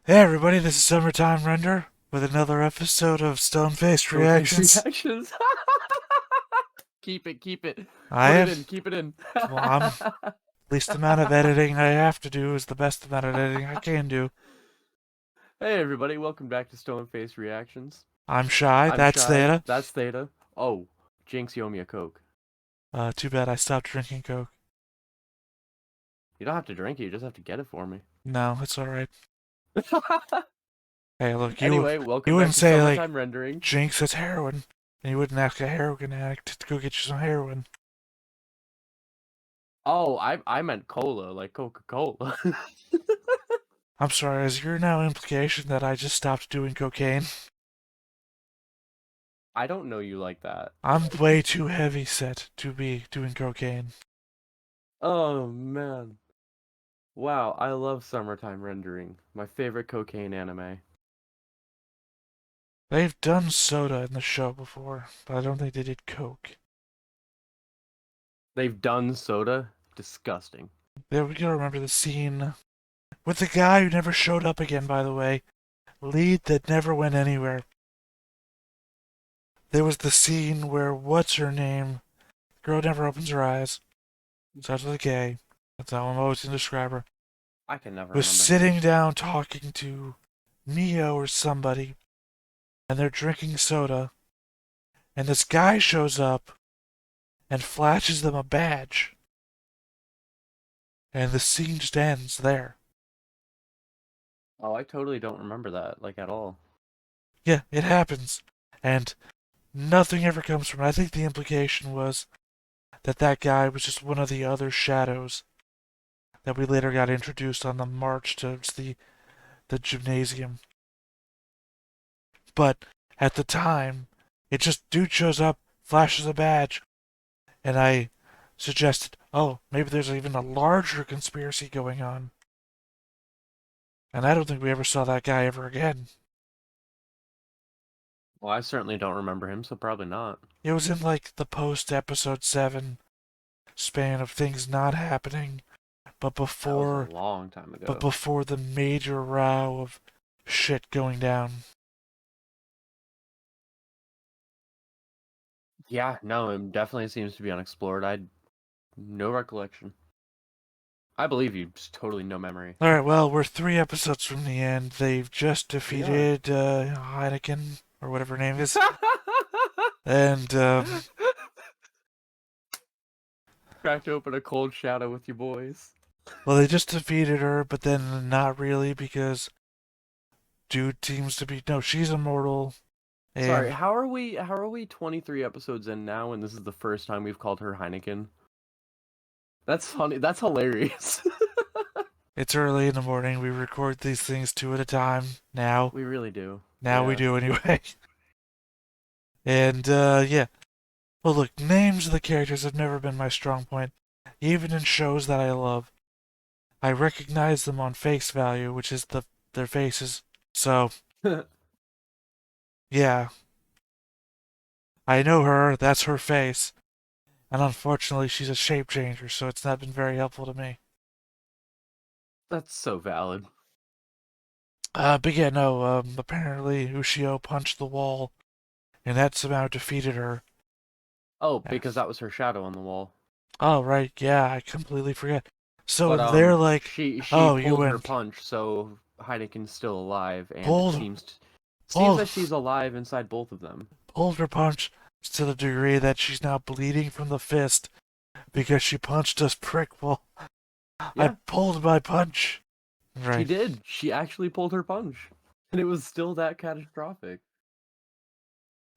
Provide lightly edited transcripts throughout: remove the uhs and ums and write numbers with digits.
Hey everybody, this is Summertime Render with another episode of Stone-Faced Stone face Reactions. reactions. Keep it, keep it. I Put it have, in, keep it in. well, least amount of editing I have to do is the best amount of editing I can do. Hey everybody, welcome back to Stone Face Reactions. I'm Shy, I'm that's Shy, Theta. that's Theta. Oh, Jinx, you owe me a Coke. Too bad I stopped drinking Coke. You don't have to drink it, you just have to get it for me. No, it's alright. Hey, look, Anyway, you welcome back wouldn't to say, like, Summertime Rendering. Jinx, it's heroin, and you wouldn't ask a heroin addict to go get you some heroin. Oh, I meant cola, like Coca-Cola. I'm sorry, is your now implication that I just stopped doing cocaine? I don't know you like that. I'm way too heavy set to be doing cocaine. Oh man. Wow, I love Summertime Rendering. My favorite cocaine anime. They've done soda in the show before, but I don't think they did Coke. They've done soda? Disgusting. There we go. Remember the scene with the guy who never showed up again, by the way. Lead that never went anywhere. There was the scene where what's her name? Girl never opens her eyes. Starts with a K. That's how I'm always gonna describe her. I can never Was remember sitting names. down talking to Mio or somebody, and they're drinking soda, and this guy shows up and flashes them a badge, and the scene just ends there. Oh, I totally don't remember that, like, at all. Yeah, it happens. And nothing ever comes from it. I think the implication was that that guy was just one of the other shadows that we later got introduced on the march to the gymnasium. But at the time, it just dude shows up, flashes a badge, and I suggested, oh, maybe there's even a larger conspiracy going on. And I don't think we ever saw that guy ever again. Well, I certainly don't remember him, so probably not. It was in like the post episode 7 span of things not happening, but That was a before long time but ago. before the major row of shit going down. Yeah, no, it definitely seems to be unexplored. I no recollection. I believe you, just totally no memory. Alright, well, we're 3 episodes from the end. They've just We are. defeated Heineken, or whatever her name is. And, Cracked open a cold shadow with you boys. well, they just defeated her, but then not really because dude seems to be. No, she's immortal. Sorry, And how are we 23 episodes in now and this is the first time we've called her Heineken? That's funny. That's hilarious. it's early in the morning. We record these things 2 at a time now. We really do. Now we Yeah. do anyway. And, yeah. Well, look, names of the characters have never been my strong point, even in shows that I love. I recognize them on face value, which is their faces. So, yeah, I know her, that's her face. And unfortunately, she's a shape changer, so it's not been very helpful to me. That's so valid. But yeah, no, apparently Ushio punched the wall, and that somehow defeated her. Oh, Yeah. because that was her shadow on the wall. Oh, right, yeah, I completely forget. So But they're like, she oh, you pulled her went, punch, so Heineken's still alive, and it pulled, seems pulled, that she's alive inside both of them. pulled her punch to the degree that she's now bleeding from the fist because she punched us prick. Well, I Yeah, pulled my punch. she Right. did. She actually pulled her punch, and it was still that catastrophic.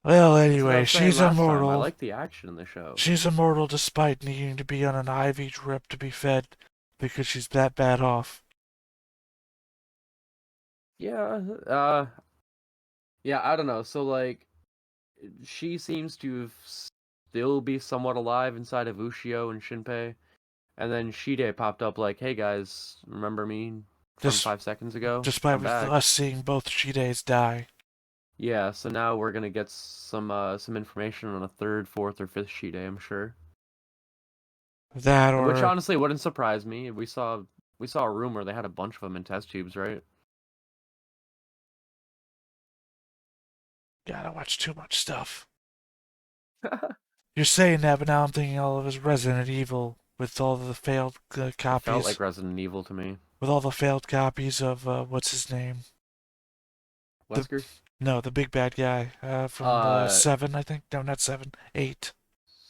Well, That's what I anyway, was saying she's last time. I immortal. like the action in the show. She's immortal despite needing to be on an IV drip to be fed because she's that bad off. Yeah, yeah. I don't know. So like, she seems to still be somewhat alive inside of Ushio and Shinpei. And then Shide popped up like, "Hey guys, remember me from Just 5 seconds ago? despite I'm with back." us seeing both Shides die. Yeah, so now we're gonna get some information on a third, fourth, or fifth Shide, I'm sure. That Which or honestly wouldn't surprise me. We saw a rumor they had a bunch of them in test tubes, right? God, I watch too much stuff. You're saying that, but now I'm thinking all of his Resident Evil with all the failed It felt copies, like Resident Evil to me. with all the failed copies of what's his name? The Wesker? No, the big bad guy from Uh, 7, I think. No, not 7, 8.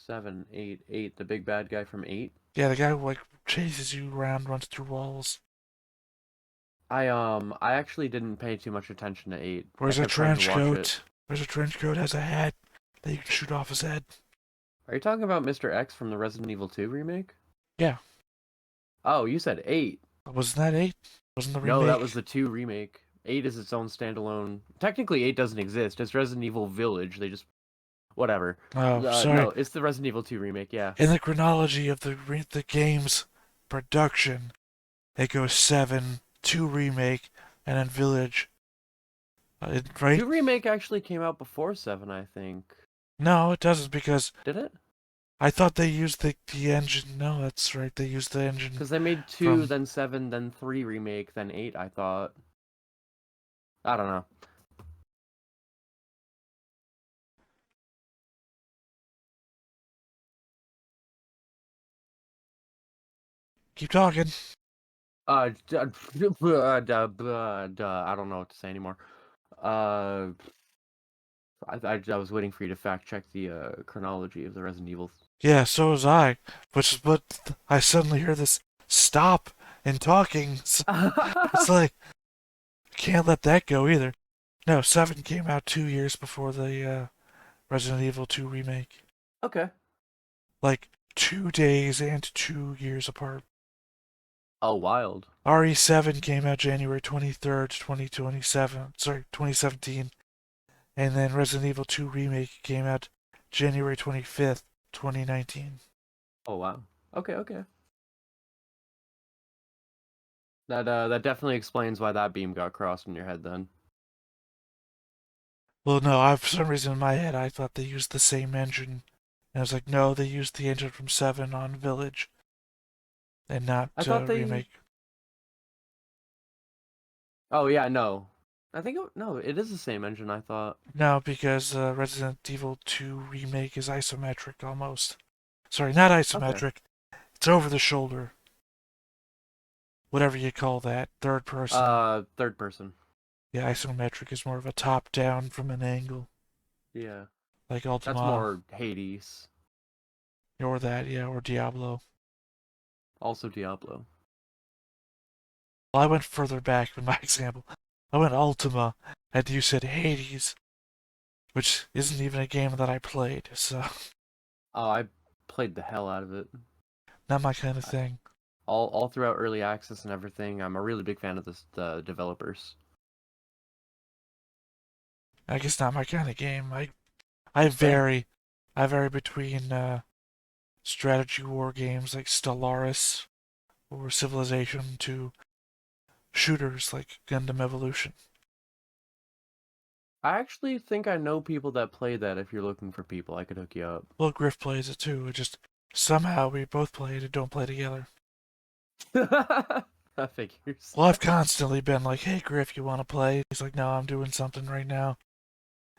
7, 8, 8. The big bad guy from 8. Yeah, the guy who like chases you around, runs through walls. I actually didn't pay too much attention to 8. I Wears a kept trying to trench watch it. coat. Wears a trench coat, has a hat that you can shoot off his head. Are you talking about Mr. X from the Resident Evil 2 remake? Yeah, Oh, you said 8. wasn't that 8? Wasn't the No, that remake? was the 2 remake. 8 is its own standalone. Technically, 8 doesn't exist. It's Resident Evil Village. They just whatever. Oh, sorry. No, it's the Resident Evil 2 remake. Yeah. In the chronology of the game's production, it goes 7, 2 remake, and then Village. Right? 2 remake actually came out before 7, I think. No, it doesn't because Did it? I thought they used the engine. No, that's right. They used the engine Because they made 2, from. then 7, then 3 remake, then 8. I thought. I don't know. Keep talking. I don't know what to say anymore. I was waiting for you to fact check the chronology of the Resident Evil. Yeah, so was I. Which is what I suddenly hear this stop and talking. It's like, I can't let that go either. No, 7 came out 2 years before the Resident Evil 2 remake. Okay. Like 2 days and 2 years apart. Oh, wild. RE7 came out January 23rd, 2027. Sorry, 2017. And then Resident Evil 2 remake came out January 25th, 2019. Oh, wow. Okay, okay. That definitely explains why that beam got crossed in your head then. Well, no, I, for some reason in my head I thought they used the same engine. And I was like, no, they used the engine from 7 on Village. And not I thought they. remake. Oh yeah, no. No, it is the same engine. I thought. No, because Resident Evil 2 remake is isometric almost. Sorry, not Okay. isometric. It's over the shoulder. Whatever you call that. Third person. Third person. Yeah, isometric is more of a top down from an angle. Yeah, Like that's Ultima. more Hades. Or that, yeah, or Diablo. Also Diablo. Well, I went further back with my example. I went Ultima, and you said Hades, which isn't even a game that I played, so Oh, I played the hell out of it. not my kind of thing. All throughout early access and everything. I'm a really big fan of the developers. I guess not my kind of game. I Fair. vary. I vary between strategy war games like Stellaris or Civilization to shooters like Gundam Evolution. I actually think I know people that play that. If you're looking for people, I could hook you up. Well, Griff plays it too. It just somehow we both play it and don't play together. That figures. Well, I've constantly been like, "Hey, Griff, you want to play?" He's like, "No, I'm doing something right now."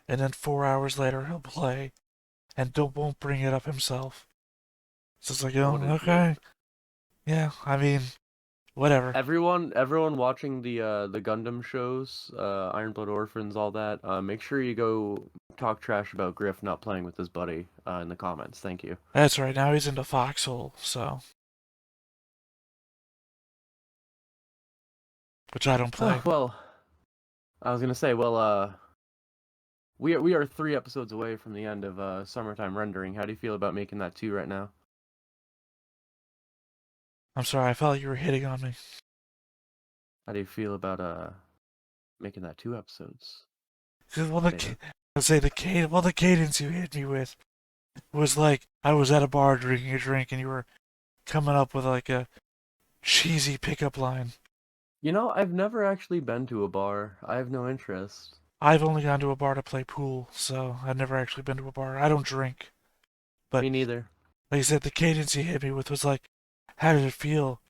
And then 4 hours later, he'll play and won't bring it up himself. So it's like, oh, What a okay, jerk. yeah. I mean, whatever. Everyone watching the Gundam shows, Iron Blood Orphans, all that. Make sure you go talk trash about Griff not playing with his buddy in the comments. Thank you. That's right. Now he's into Foxhole, so which I don't play. Oh well, I was gonna say, we are 3 episodes away from the end of summertime rendering. How do you feel about making that 2 right now? I'm sorry. I felt like you were hitting on me. How do you feel about making that 2 episodes? Well, Beta? I say the cadence you hit me with was like I was at a bar drinking a drink and you were coming up with like a cheesy pickup line. You know, I've never actually been to a bar. I have no interest. I've only gone to a bar to play pool, so I've never actually been to a bar. I don't drink, but Me neither. like I said, the cadence you hit me with was like, how did it feel?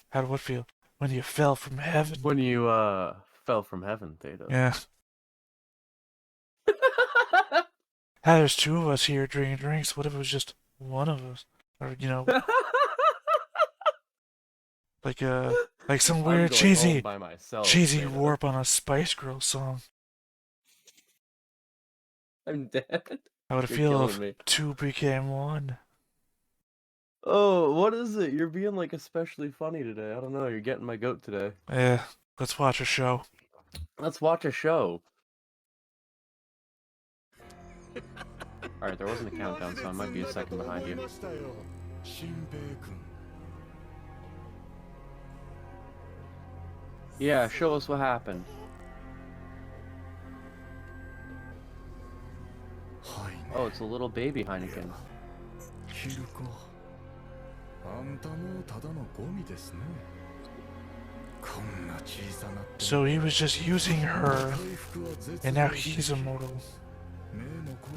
How did what feel when you fell from heaven? When you fell from heaven, Theta. Yeah. Hey, there's two of us here drinking drinks. What if it was just one of us? Or, like some I'm weird going home cheesy, by myself, cheesy straight up. warp on a Spice Girl song. I'm dead. How would it You're feel killing if me. two became one? Oh, what is it? You're being like especially funny today. I don't know. You're getting my goat today. Yeah, let's watch a show. Let's watch a show. Alright, there wasn't a countdown, so I might be a second behind you. Yeah, show us what happened. Oh, it's a little baby Heineken. So he was just using her, and now he's immortal.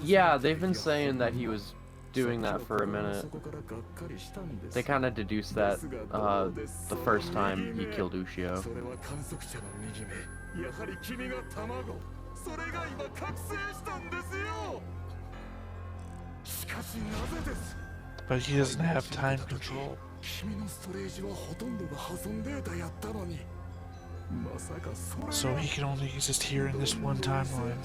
Yeah, they've been saying that he was doing that for a minute. They kind of deduced that the first time he killed Ushio. But he doesn't have time control. So he can only exist here in this one timeline.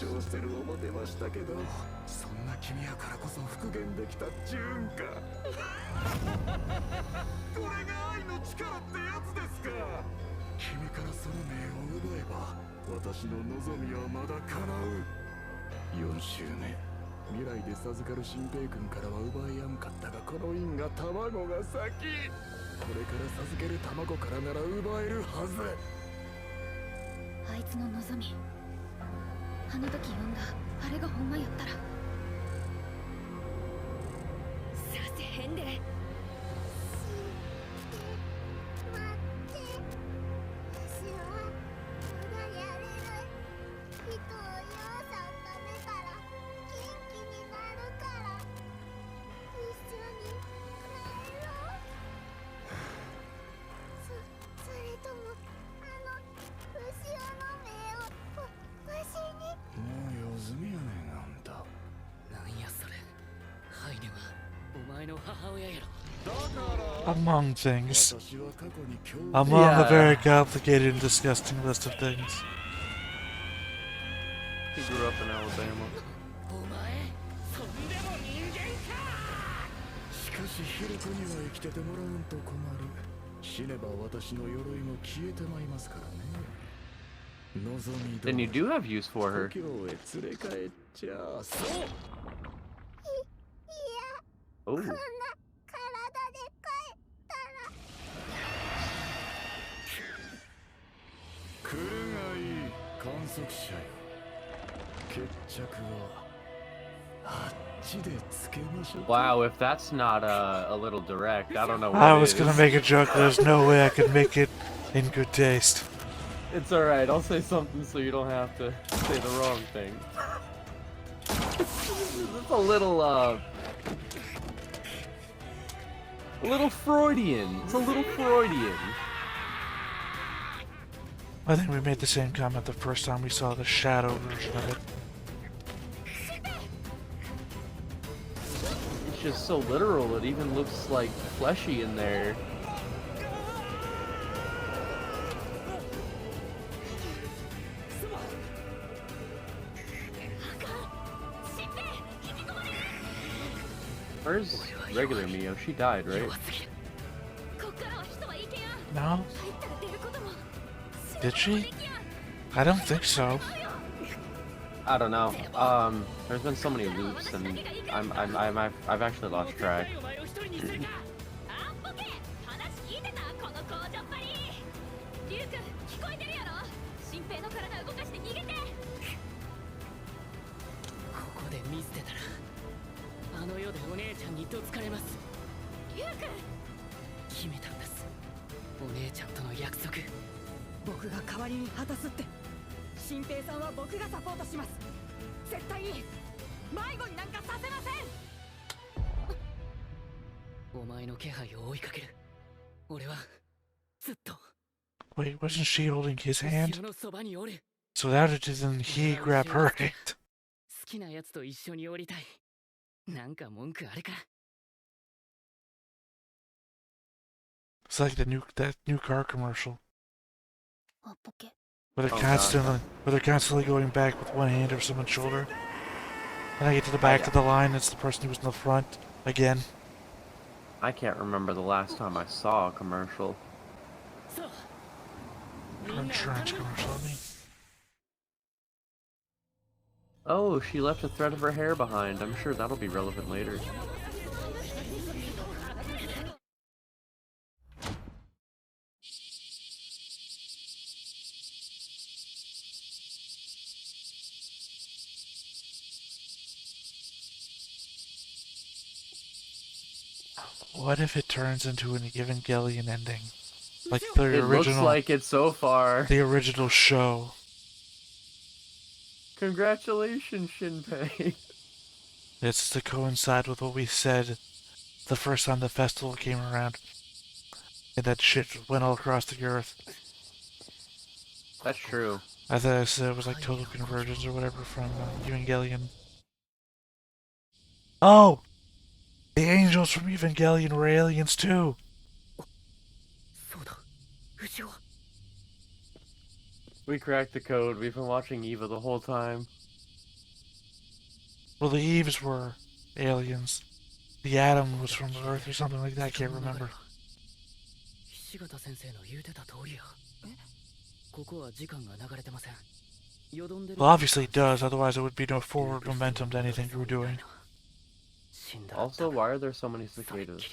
Among things. Among a very complicated and disgusting list of things. He grew up in Alabama. Then you do have use for her. Oh. Wow, if that's not a little direct, I don't know what I was is. gonna make a joke, there's no way I could make it in good taste. It's alright, I'll say something so you don't have to say the wrong thing. It's a little Freudian. It's a little Freudian. I think we made the same comment the first time we saw the shadow version of it. It's just so literal, it even looks like fleshy in there. Where's regular Mio? She died, right? No? Did she? I don't think so. I don't know. There's been so many loops, and I've actually lost track. Wait, wasn't she holding his hand? So how did then he grab her hand? きなやつと一緒に降りたい。なんか文句あるか？ It's like that new car commercial あ、ポケ。 where they're Oh, constantly going back with one hand over someone's shoulder. And I get to the back of the line, it's the person who was in the front again. I can't remember the last time I saw a commercial. Insurance commercial, I mean. Oh, she left a thread of her hair behind. I'm sure that'll be relevant later. What if it turns into an Evangelion ending? Like the It original, looks like it so far. the original show. Congratulations, Shinpei. It's to coincide with what we said the first time the festival came around. And that shit went all across the earth. That's true. I thought I said it was like total convergence or whatever from Evangelion. Oh! The angels from Evangelion were aliens too! We cracked the code. We've been watching Eva the whole time. Well, the Eves were aliens. The Atom was from Earth or something like that, I can't remember. Well, obviously it does, otherwise there would be no forward momentum to anything you were doing. Also, why are there so many cicadas?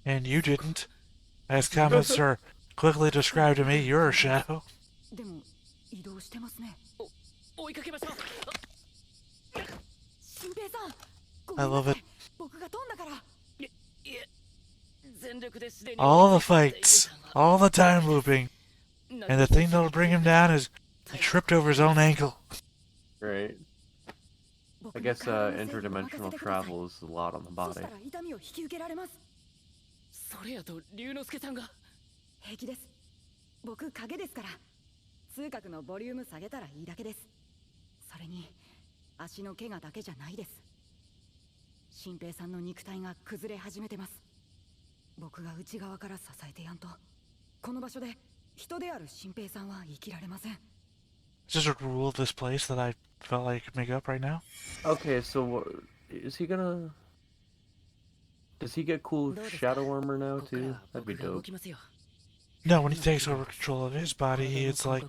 And you didn't. As commenter quickly described to me, you're a shadow. I love it. All the fights, all the time looping, and the thing that'll bring him down is he tripped over his own ankle. Right. I guess interdimensional travel is a lot on the body. それやと龍之介さんが平気です。僕影ですから。痛覚のボリューム下げたらいいだけです。それに足の怪我だけじゃないです。新平さんの肉体が崩れ始めてます。僕が内側から支えてやんと、この場所で人である新平さんは生きられません。Is this a rule of this place that I felt like I could make up right now? Okay, so is he gonna... Does he get cool shadow armor now too? That'd be dope. No, when he takes over control of his body, it's like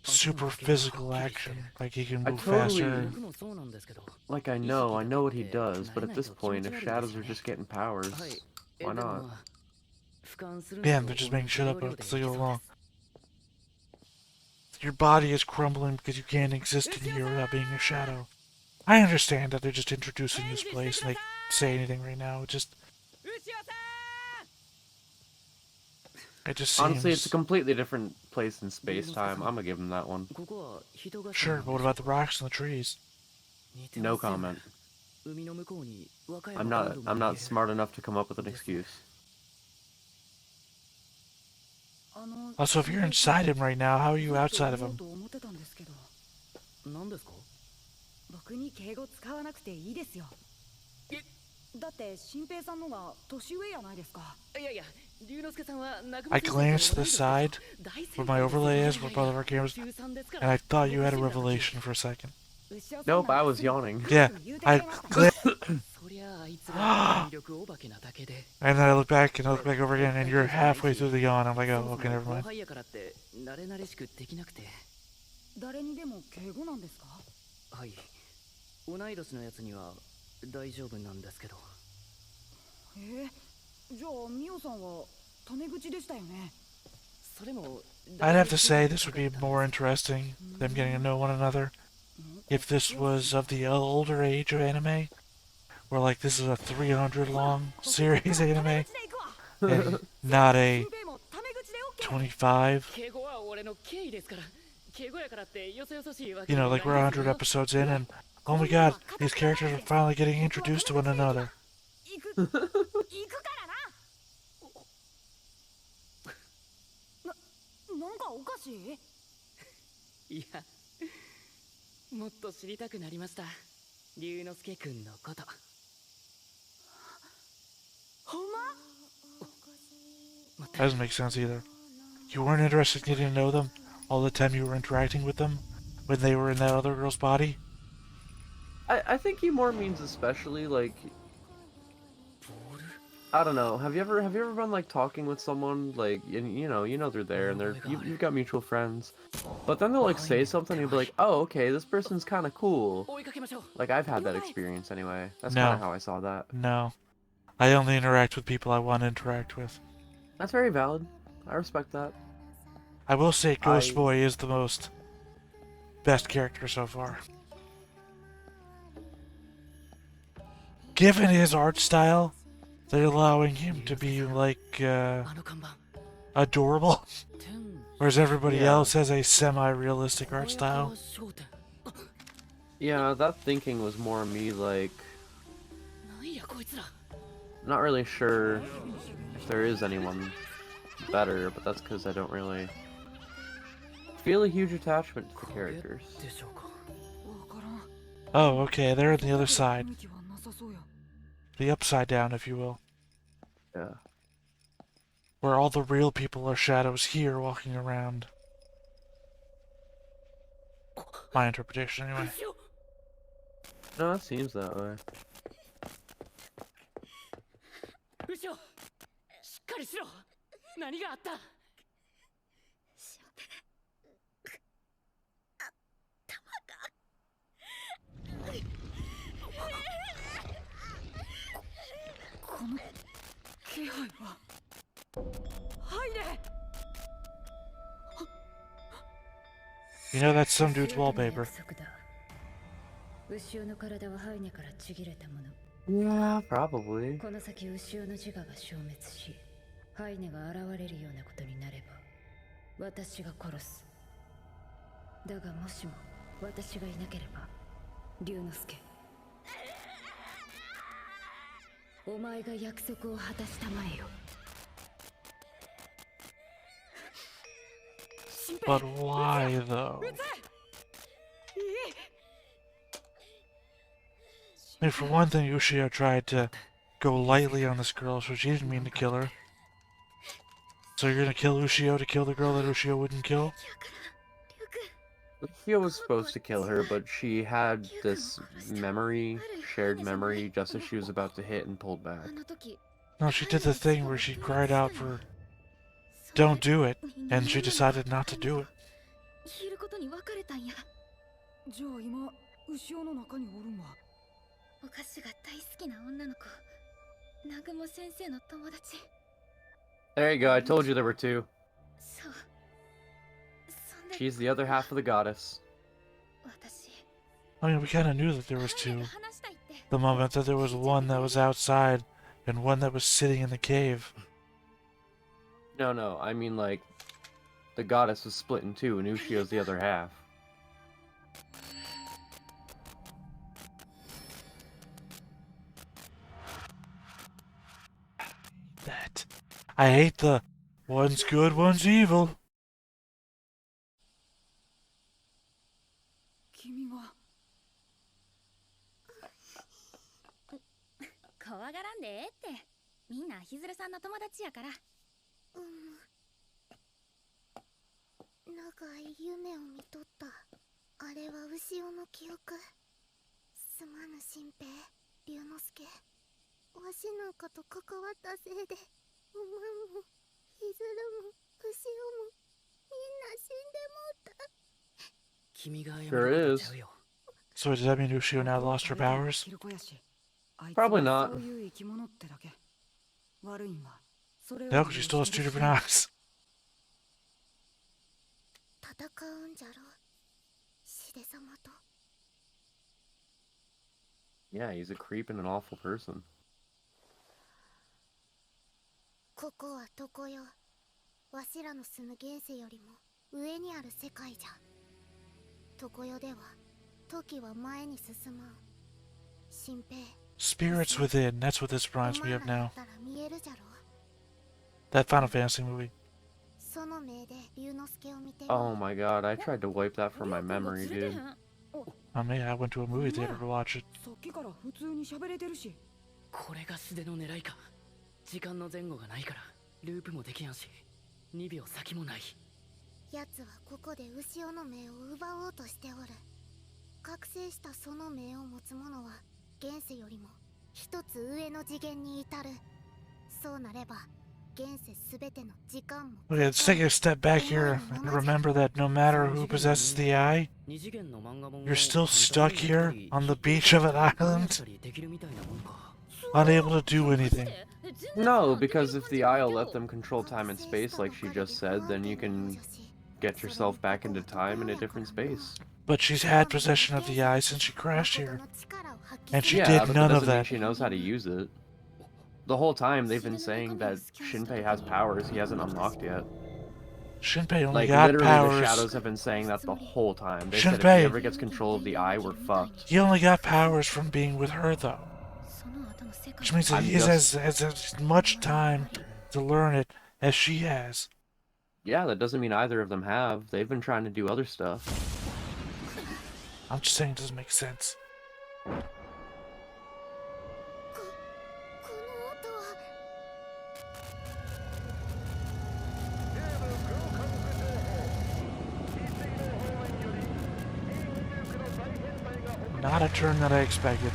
super physical action. Like he can move faster. Like I know what he does, but at this point, if shadows are just getting powers, why not? Yeah, they're just making shit up as they go along. Your body is crumbling because you can't exist in here without being a shadow. I understand that they're just introducing this place and they say anything right now. It just seems... Honestly, it's a completely different place in space-time. I'm gonna give him that one. Sure, but what about the rocks and the trees? No comment. I'm not smart enough to come up with an excuse. Also, if you're inside him right now, how are you outside of him? だって新平さんのが年上やないですか。いやいや、龍之介さんは亡く I glanced to the side where my overlay is, where both of our cameras, and I thought you had a revelation for a second. Nope, I was yawning. Yeah, I glanced, and then I look back and I look back over again, and you're halfway through the yawn. I'm like, oh, okay, never mind. 誰にでも敬語なんですか？はい。同い年のやつには大丈夫なんですけど。じゃあミオさんはタメ口でしたよね。それも I'd have to say this would be more interesting, them getting to know one another, if this was of the older age of anime, where like this is a 300 long series anime and not a 25. You know, like we're 100 episodes in and oh my god, these characters are finally getting introduced to one another. なんかおかしい？いや、もっと知りたくなりました。龍之介くんのこと。ほんま？ That doesn't make sense either. You weren't interested in getting to know them all the time you were interacting with them when they were in that other girl's body? I think he more means especially like, I don't know. Have you ever been like talking with someone like, and you know they're there and you've got mutual friends, but then they'll like say something and you'll be like, oh, okay, this person's kind of cool. Like I've had that experience anyway. That's kind of how I saw that. No. I only interact with people I want to interact with. That's very valid. I respect that. I will say Ghost Boy is the best character so far. Given his art style, they're allowing him to be like adorable, whereas everybody else has a semi-realistic art style. Yeah, that thinking was more me like, not really sure if there is anyone better, but that's because I don't really feel a huge attachment to the characters. Oh, okay, they're on the other side. The upside down, if you will. Yeah. Where all the real people are shadows here walking around. My interpretation, anyway. No, it seems that way. ウシオ、しっかりしろ。何があった？この気配は。入れ。 You know that's some dude's wallpaper. Yeah, probably. この先ウシオの自我が消滅し、ハイネが現れるようなことになれば、私が殺す。だがもしも私がいなければ、龍之介、お前が約束を果たしたまえよ。 But why, though? I mean, for one thing, Ushio tried to go lightly on this girl, so she didn't mean to kill her. So you're gonna kill Ushio to kill the girl that Ushio wouldn't kill? Ushio was supposed to kill her, but she had this memory, shared memory, just as she was about to hit and pulled back. No, she did the thing where she cried out for, "Don't do it," and she decided not to do it. じゃあ今牛尾の中におるんは。お菓子が大好きな女の子、南雲先生の友達。 There you go, I told you there were two. そう。そんで She's the other half of the goddess. 私。 I mean, we kind of knew that there was two. The moment that there was one that was outside and one that was sitting in the cave. No, I mean like, the goddess was split in two and Ushio's the other half. That. I hate the one's good, one's evil. 君が。怖がらんでええって。みんなひずるさんの友達やから。長い夢を見とった。あれは牛尾の記憶。すまぬ新平、龍之介。わしなんかと関わったせいで、おまんも、ひずるも、牛尾も、みんな死んでもうた。君が謝 Sure ること is. ちゃうよ。 So does that mean Ushio now lost her powers? Probably not. そういう生き物ってだけ。悪いんは。それを No, because she still has two different eyes. 戦うんじゃろう、シデ様と。Yeah, he's a creep and an awful person. ここはどこよ。わしらの住む現世よりも上にある世界じゃ。常世では時は前に進まん。新平。 Spirits Within, that's what this reminds me of now. お前らだったら見えるじゃろ。 That Final Fantasy movie. その目で龍之介を見てみ。 Oh my god, I tried to wipe that from my memory, dude. I mean, I went to a movie theater to watch it. さっきから普通に喋れてるし。これが素手の狙いか。時間の前後がないからループもできやんし2秒先もない。奴はここで牛尾の目を奪おうとしておる。覚醒したその目を持つ者は現世よりも一つ上の次元に至る。そうなれば現世すべての時間も。 Okay, let's take a step back here and remember that no matter who possesses the eye, 二次元の漫画本を you're still stuck here on the beach of an island, できるみたいなもんか。 unable to do anything. No, because if the Isle let them control time and space like she just said, then you can get yourself back into time in a different space. But she's had possession of the eye since she crashed here, and she Yeah, did but none that of doesn't mean that. she knows how to use it. The whole time they've been saying that Shinpei has powers he hasn't unlocked yet. Shinpei only Like, got literally the powers. Shadows have been saying that the whole time. They said if he Shinpei. ever gets control of the eye, we're fucked. He only got powers from being with her, though. Which means that I'm he just- has as much time to learn it as she has. Yeah, that doesn't mean either of them have. They've been trying to do other stuff. I'm just saying it doesn't make sense. この音は。 Not a turn that I expected.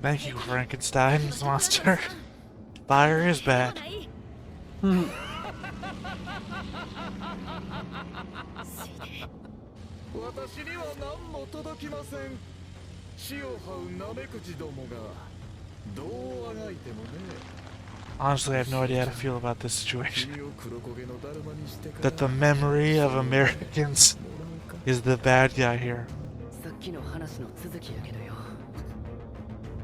Thank you, Frankenstein's monster. Fire is bad. Honestly, I have no idea how to feel about this situation. That the memory of Americans is the bad guy here. さっきの話の続きやけどよ。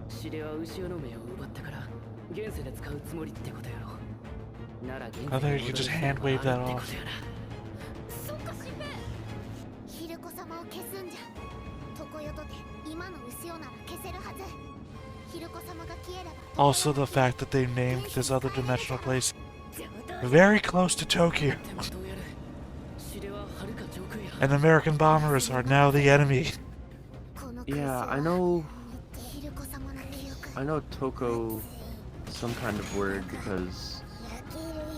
シデは牛尾の目を奪ったから現世で使うつもりってことやろ。なら現世 I thought you could just hand wave that off. そっか、新平。ヒルコ様を消すんじゃ。常世とて今の牛尾なら消せるはず。ヒルコ様が消えれば。 Also, the fact that they named this other dimensional place very close to Tokyo. ってことをやる。シデははるか上空や。 And American bombers are now the enemy. Yeah, I know Toko is some kind of word because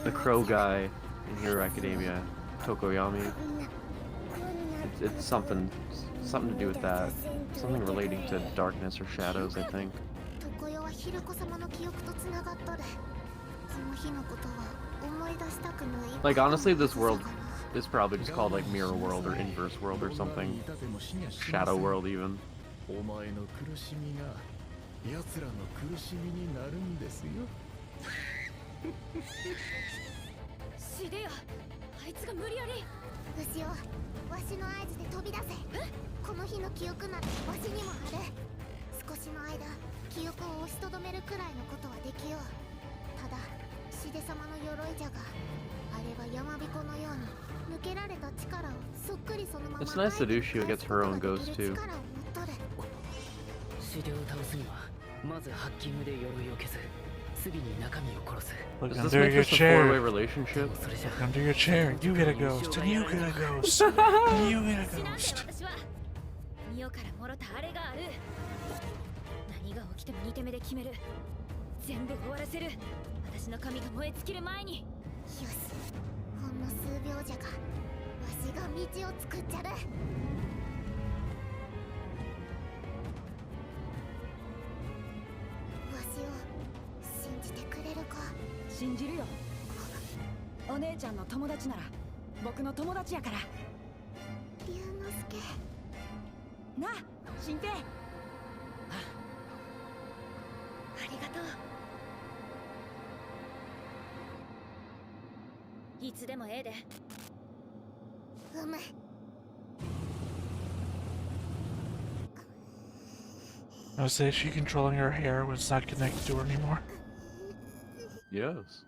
the crow guy in Hero Academia, Tokoyami, it's something to do with that. Something relating to darkness or shadows, I think. Like, honestly, this world is probably just called like Mirror World or Inverse World or something. Shadow World even. お前の苦しみが奴らの苦しみになるんですよ。シデよ、あいつが無理やり。牛尾、わしの合図で飛び出せ。この日の記憶ならわしにもある。少しの間、記憶を押しとどめるくらいのことはできよう。ただ、シデ様の鎧じゃが、あれは山彦のように抜けられた力をそっくりそのまま。 It's nice that Ushio gets her own ghost too. シデを倒すにはまずハッキングで鎧を消す。次に中身を殺す。 Look Does this under make your this a four-way chair. relationship? それじゃ Look under your chair. You get a ghost. And you get a ghost. And you get a ghost. 私はミオからもろたあれがある。何が起きても2手目で決める。全部終わらせる。私の髪が燃え尽きる前に。よし、ほんの数秒じゃがわしが道を作っちゃる。わしを信じてくれるか。信じるよ。お姉ちゃんの友達なら僕の友達やから。龍之介。なあ新平。ありがとう。いつでもええで。うむ。 I would say, is she controlling her hair when it's not connected to her anymore? Yes.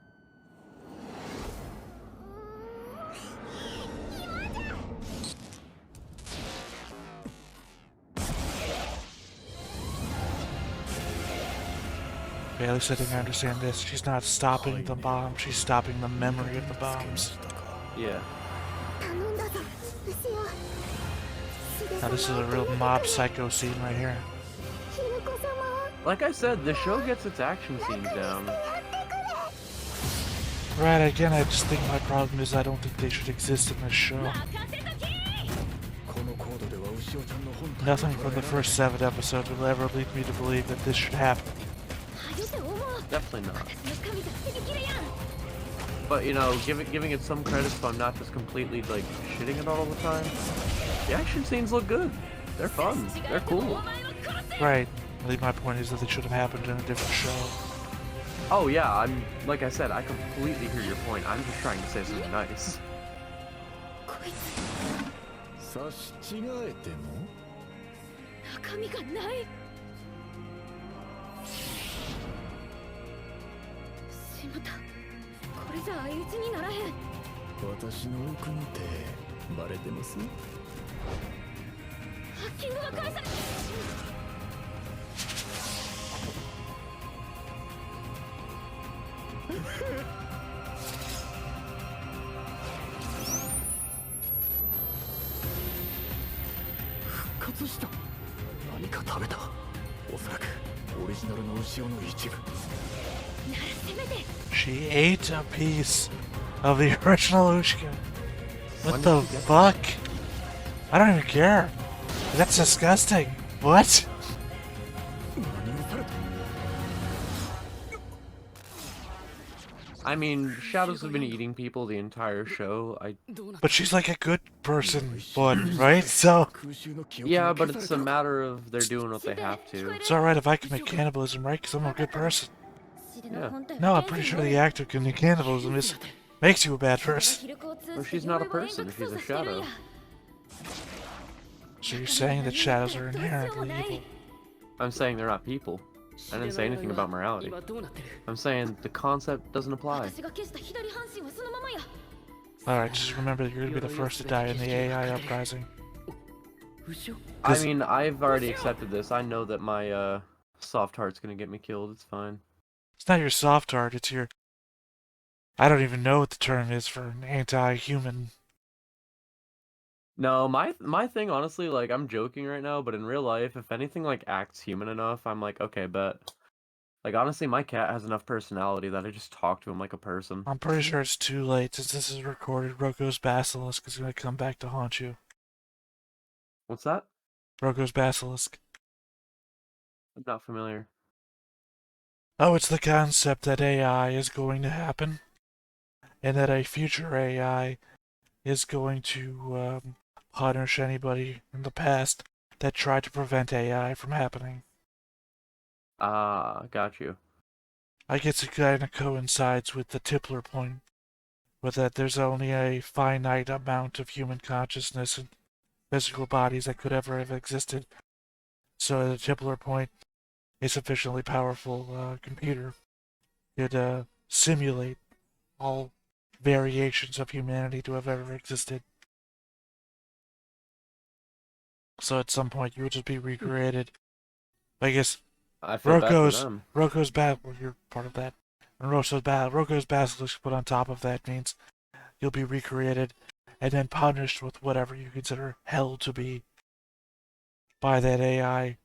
Okay, at least I think I understand this. She's not stopping the bomb, she's stopping the memory of the bombs. Yeah. 頼んだぞ、牛尾。 Now this is a real mob psycho scene right here. ヒルコ様を Like I said, the show gets its action scenes down. やってくれ。 Right, again, I just think my problem is I don't think they should exist in this show. このコードでは牛尾ちゃんの本体 Nothing from the first 7 episodes will ever lead me to believe that this should happen. Definitely not. But you know, giving it some credit, so I'm not just completely like shitting it all the time. The action scenes look good. They're fun. They're cool. Right. I think my point is that they should have happened in a different show. Oh yeah, I'm like I said, I completely hear your point. I'm just trying to say something nice. 差し違えても中身がない。しまった。これじゃ相打ちにならへん。私の奥の手バレてます？ハッキングが返され。復活した。何か食べた。おそらくオリジナルの牛尾の一部。 She ate a piece of the original Ushka. What the fuck? I don't even care. That's disgusting. What? I mean, Shadows have been eating people the entire show. But she's like a good person, bud, right? So... Yeah, but it's a matter of they're doing what they have to. It's alright if I commit cannibalism, right? Because I'm a good person. Yeah. No, I'm pretty sure the act of committing cannibalism makes you a bad person. Well, she's not a person, she's a shadow. So you're saying that shadows are inherently evil? I'm saying they're not people. I didn't say anything about morality. I'm saying the concept doesn't apply. Alright, just remember that you're gonna be the first to die in the AI uprising. I mean, I've already accepted this. I know that my soft heart's gonna get me killed. It's fine. It's not your soft heart, it's your... I don't even know what the term is for an anti-human. No, my thing, honestly, like, I'm joking right now, but in real life, if anything, like, acts human enough, I'm like, okay, bet. Like, honestly, my cat has enough personality that I just talk to him like a person. I'm pretty sure it's too late since this is recorded. Roko's Basilisk is gonna come back to haunt you. What's that? Roko's Basilisk. I'm not familiar. Oh, it's the concept that AI is going to happen, and that a future AI is going to punish anybody in the past that tried to prevent AI from happening. Ah, got you. I guess it kind of coincides with the Tipler point, with that there's only a finite amount of human consciousness and physical bodies that could ever have existed. So the Tipler point, a sufficiently powerful computer could simulate all variations of humanity to have ever existed. So at some point you would just be recreated. I guess I feel bad for them. Roko's well, you're part of that. And Roko's Basilisk put on top of that means you'll be recreated and then punished with whatever you consider hell to be by that AI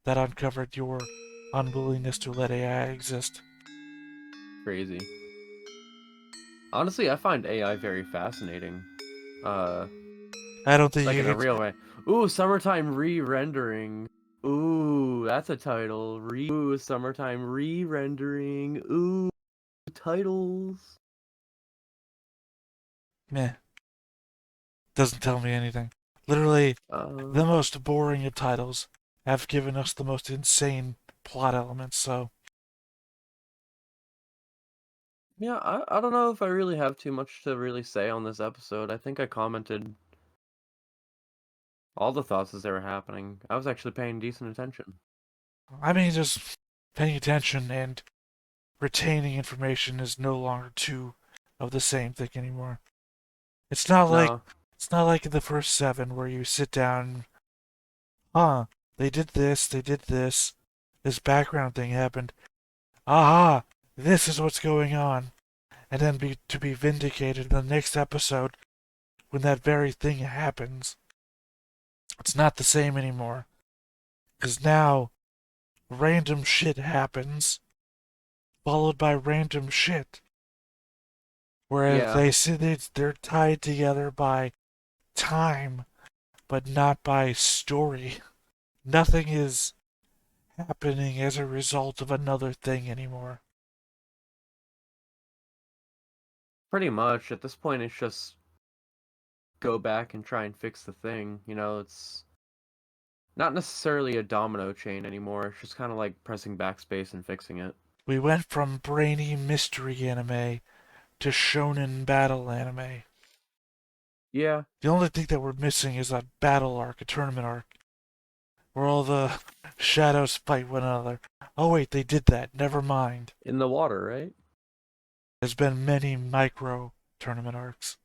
that uncovered your unwillingness to let AI exist. Crazy. Honestly, I find AI very fascinating. I don't think Like you in a could. real way. Ooh, summertime re-rendering. Ooh, that's a title. Ooh, summertime re-rendering. Ooh, titles. Meh. Doesn't tell me anything. Literally, the Uh, most boring of titles have given us the most insane plot elements, so. yeah, I don't know if I really have too much to really say on this episode. I think I commented all the thoughts as they were happening. I was actually paying decent attention. I mean, just paying attention and retaining information is no longer two of the same thing anymore. It's not like No, it's not like in the first 7 where you sit down, huh, this background thing happened. Aha, this is what's going on. And then to be vindicated in the next episode when that very thing happens. It's not the same anymore. Because now random shit happens, followed by random shit. Whereas yeah, they're tied together by time, but not by story. Nothing is happening as a result of another thing anymore. pretty much. At this point, it's just go back and try and fix the thing. You know, it's not necessarily a domino chain anymore. It's just kind of like pressing backspace and fixing it. We went from brainy mystery anime to shonen battle anime. Yeah, The only thing that we're missing is a battle arc, a tournament arc, where all the shadows fight one another. Oh wait, they did that. Never mind. in the water, right? There's been many micro tournament arcs.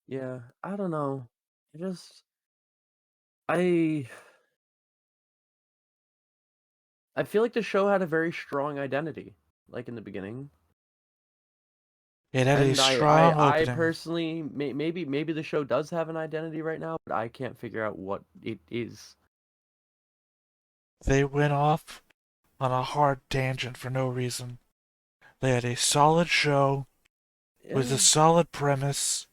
Yeah, I don't know. I just I I feel like the show had a very strong identity, like in the beginning. It had a And strong I opening. personally maybe the show does have an identity right now, but I can't figure out what it is. They went off on a hard tangent for no reason. They had a solid show with a Yeah. solid premise,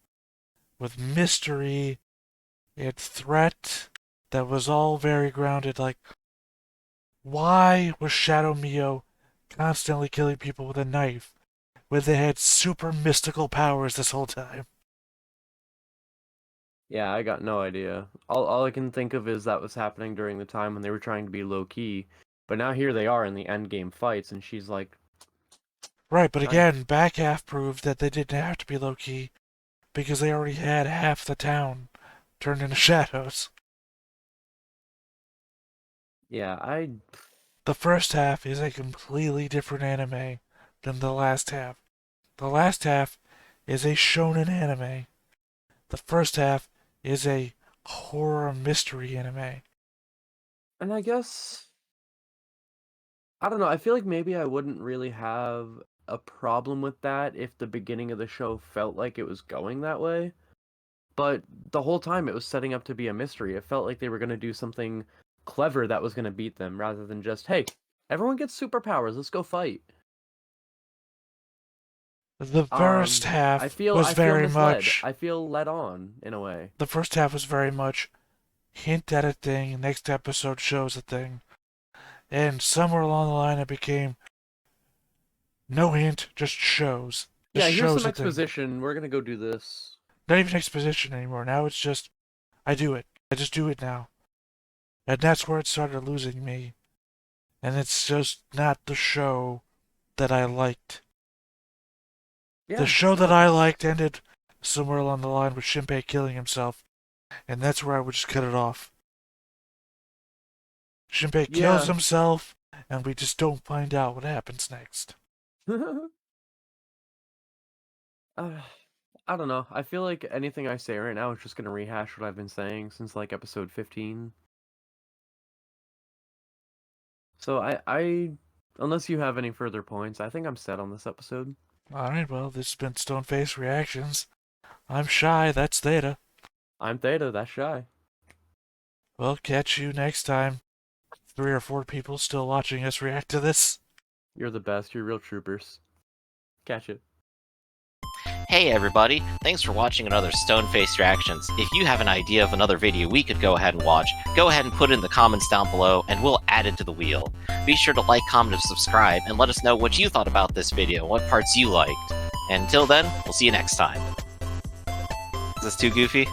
with mystery and threat that was all very grounded. Like, why was Shadow Mio constantly killing people with a knife when they had super mystical powers this whole time? Yeah, I got no idea. All I can think of is that was happening during the time when they were trying to be low key. But now here they are in the end game fights, and she's like, Right, but again, knife. back half proved that they didn't have to be low key because they already had half the town turned into shadows. Yeah, I The first half is a completely different anime than the last half. The last half is a shonen anime. The first half is a horror mystery anime. and I guess I don't know. I feel like maybe I wouldn't really have a problem with that if the beginning of the show felt like it was going that way. But the whole time it was setting up to be a mystery. It felt like they were going to do something clever that was going to beat them rather than just, hey, everyone gets superpowers, let's go fight. The first half was I feel very misled. much I feel led on in a way. the first half was very much hint at a thing, next episode shows a thing. And somewhere along the line it became no hint, just shows. Just Yeah, here's shows some a thing. exposition. We're going to go do this. Not even exposition anymore. Now it's just I do it. I just do it now. And that's where it started losing me. And it's just not the show that I liked. The Yeah, show that no. I liked ended somewhere along the line with Shinpei killing himself, and that's where I would just cut it off. Shinpei kills Yeah. himself, and we just don't find out what happens next. uh, I don't know. I feel like anything I say right now is just going to rehash what I've been saying since like episode 15. So unless you have any further points, I think I'm set on this episode. Alright, well, this has been Stoneface Reactions. I'm Shy, that's Theta. I'm Theta, that's Shy. We'll catch you next time. 3 or 4 people still watching us react to this. You're the best. You're real troopers. Catch it. Hey everybody, thanks for watching another Stone-Faced Reactions. If you have an idea of another video we could go ahead and watch, go ahead and put it in the comments down below and we'll add it to the wheel. Be sure to like, comment, and subscribe, and let us know what you thought about this video and what parts you liked. And until then, we'll see you next time. Is this too goofy?